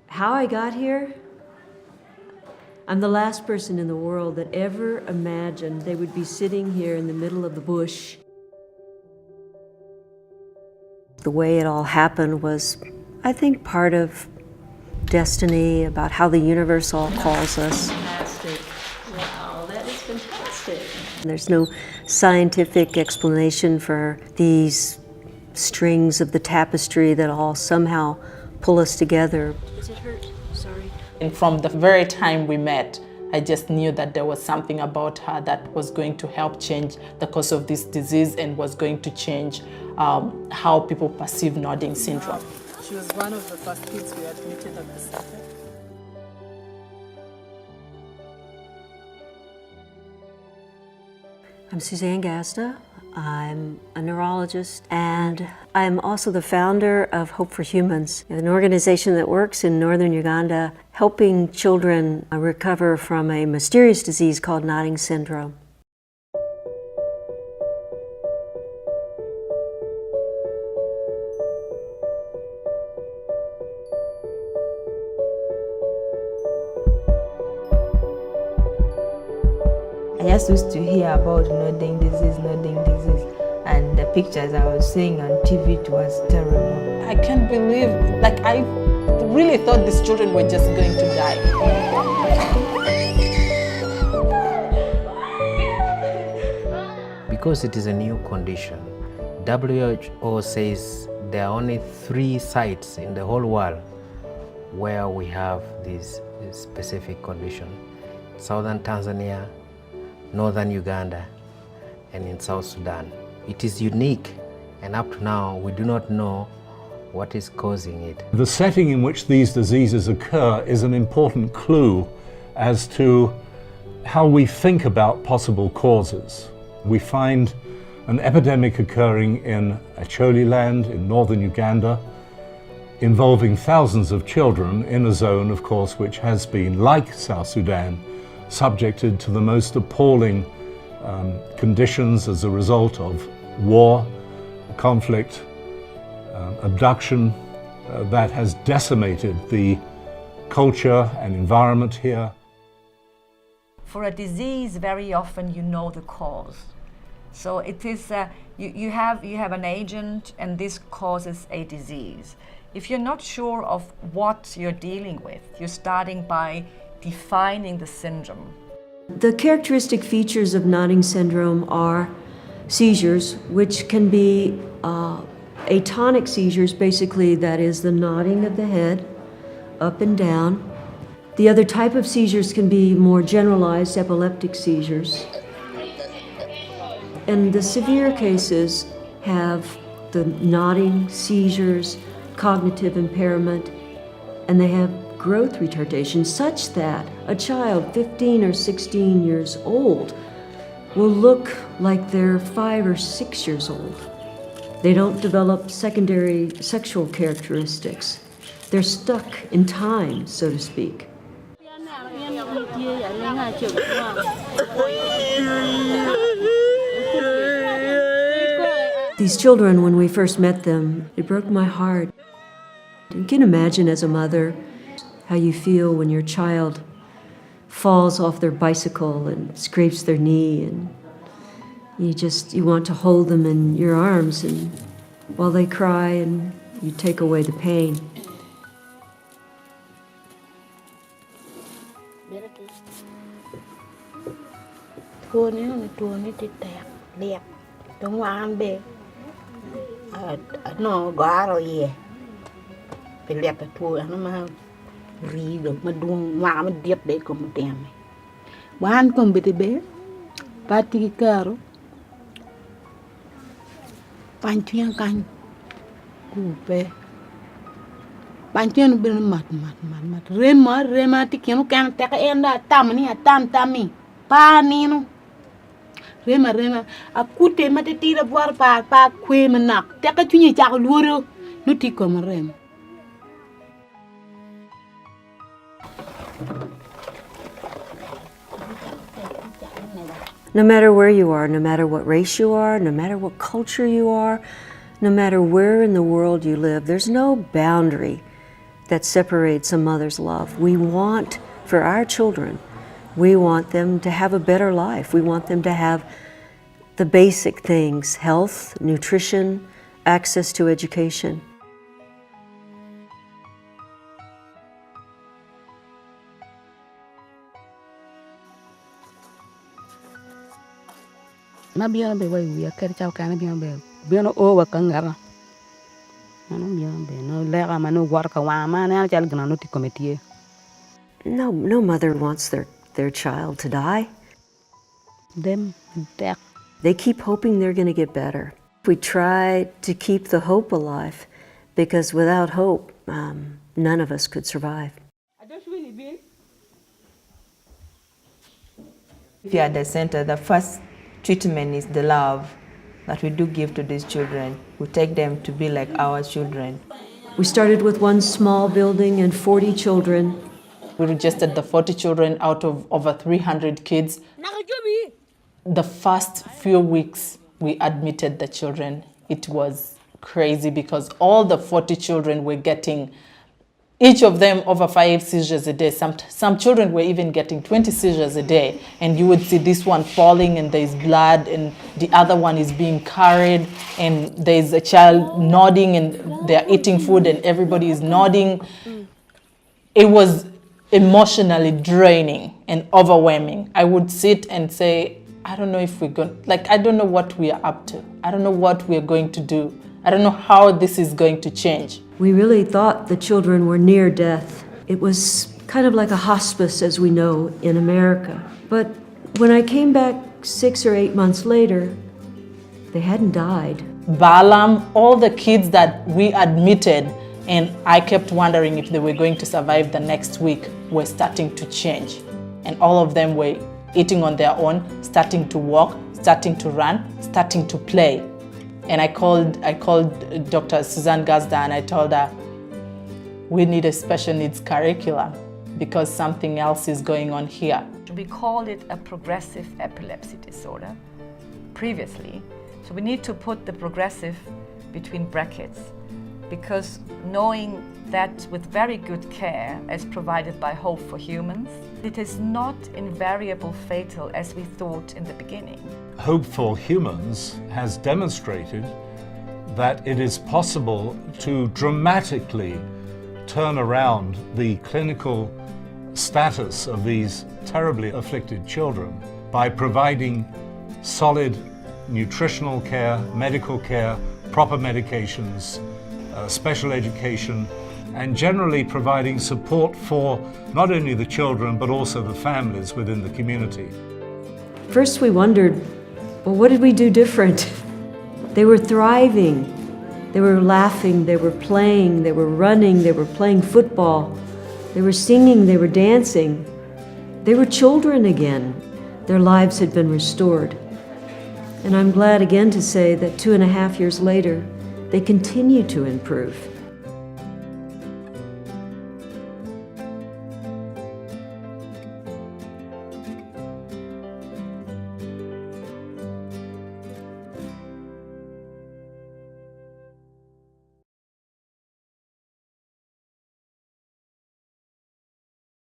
How I got here? I'm the last person in the world that ever imagined they would be sitting here in the middle of the bush. The way it all happened was, I think, part of destiny, about how the universe all calls us. Fantastic. Wow, that is fantastic. There's no scientific explanation for these strings of the tapestry that all somehow pull us together. Does it hurt? Sorry. And from the very time we met, I just knew that there was something about her that was going to help change the course of this disease and was going to change how people perceive nodding syndrome. She was one of the first kids we admitted at the center. I'm Suzanne Gasta. I'm a neurologist, and I'm also the founder of Hope for Humans, an organization that works in northern Uganda helping children recover from a mysterious disease called nodding syndrome. I just used to hear about nodding disease, and the pictures I was seeing on TV, it was terrible. I can't believe, I really thought these children were just going to die. Because it is a new condition, WHO says there are only 3 sites in the whole world where we have this specific condition: Southern Tanzania, Northern Uganda, and in South Sudan. It is unique, and up to now we do not know what is causing it. The setting in which these diseases occur is an important clue as to how we think about possible causes. We find an epidemic occurring in Acholi land in northern Uganda, involving thousands of children in a zone, of course, which has been, like South Sudan, subjected to the most appalling conditions as a result of war, conflict, abduction that has decimated the culture and environment here. For a disease, very often you know the cause. So it is, you have an agent and this causes a disease. If you're not sure of what you're dealing with, you're starting by defining the syndrome. The characteristic features of nodding syndrome are seizures, which can be atonic seizures, basically that is the nodding of the head up and down. The other type of seizures can be more generalized epileptic seizures. And the severe cases have the nodding, seizures, cognitive impairment, and they have growth retardation such that a child 15 or 16 years old will look like they're 5 or 6 years old. They don't develop secondary sexual characteristics. They're stuck in time, so to speak. These children, when we first met them, it broke my heart. You can imagine as a mother how you feel when your child falls off their bicycle and scrapes their knee, and you want to hold them in your arms and while they cry, and you take away the pain. No garo ye pelep tu ano ma ri do ma dung ma diep de ko tem wan ko bete be pati karo pantian kan ku pe pantian ben mat rema ti kenu kan te ka enda tam ni tam mi pa ni no rema akute mate tira boar pa kwe manak te ka tunyi cha luoro no ti ko rem. No matter where you are, no matter what race you are, no matter what culture you are, No matter where in the world you live, there's no boundary that separates a mother's love. We want, for our children, we want them to have a better life. We want them to have the basic things: health, nutrition, access to education. Na biya be wai wiya kar chau kana biya no o wa kangara no biya be no lega manu war ka wa ma na chal gna no ti committee. No mother wants their child to die. Them death. They keep hoping they're going to get better. We try to keep the hope alive, because without hope, none of us could survive. If you're at the center, the first treatment is the love that we do give to these children. We take them to be like our children. We started with one small building and 40 children. We registered the 40 children out of over 300 kids. The first few weeks we admitted the children, it was crazy because all the 40 children were getting, each of them over 5 seizures a day. Some children were even getting 20 seizures a day. And you would see this one falling and there's blood, and the other one is being carried, and there's a child nodding and they're eating food and everybody is nodding. It was emotionally draining and overwhelming. I would sit and say, I don't know if we're going, I don't know what we are up to. I don't know what we're going to do. I don't know how this is going to change. We really thought the children were near death. It was kind of like a hospice, as we know in America. But when I came back 6 or 8 months later, they hadn't died. Balaam, all the kids that we admitted, and I kept wondering if they were going to survive the next week, were starting to change. And all of them were eating on their own, starting to walk, starting to run, starting to play. And I called Dr. Suzanne Gazda and I told her, we need a special needs curriculum because something else is going on here. We called it a progressive epilepsy disorder previously. So we need to put the progressive between brackets, because knowing that with very good care, as provided by Hope for Humans, it is not invariable fatal as we thought in the beginning. Hope for Humans has demonstrated that it is possible to dramatically turn around the clinical status of these terribly afflicted children by providing solid nutritional care, medical care, proper medications, special education, and generally providing support for not only the children but also the families within the community. First we wondered, well, what did we do different? They were thriving. They were laughing, they were playing, they were running, they were playing football, they were singing, they were dancing. They were children again. Their lives had been restored. And I'm glad again to say that 2.5 years later, they continue to improve.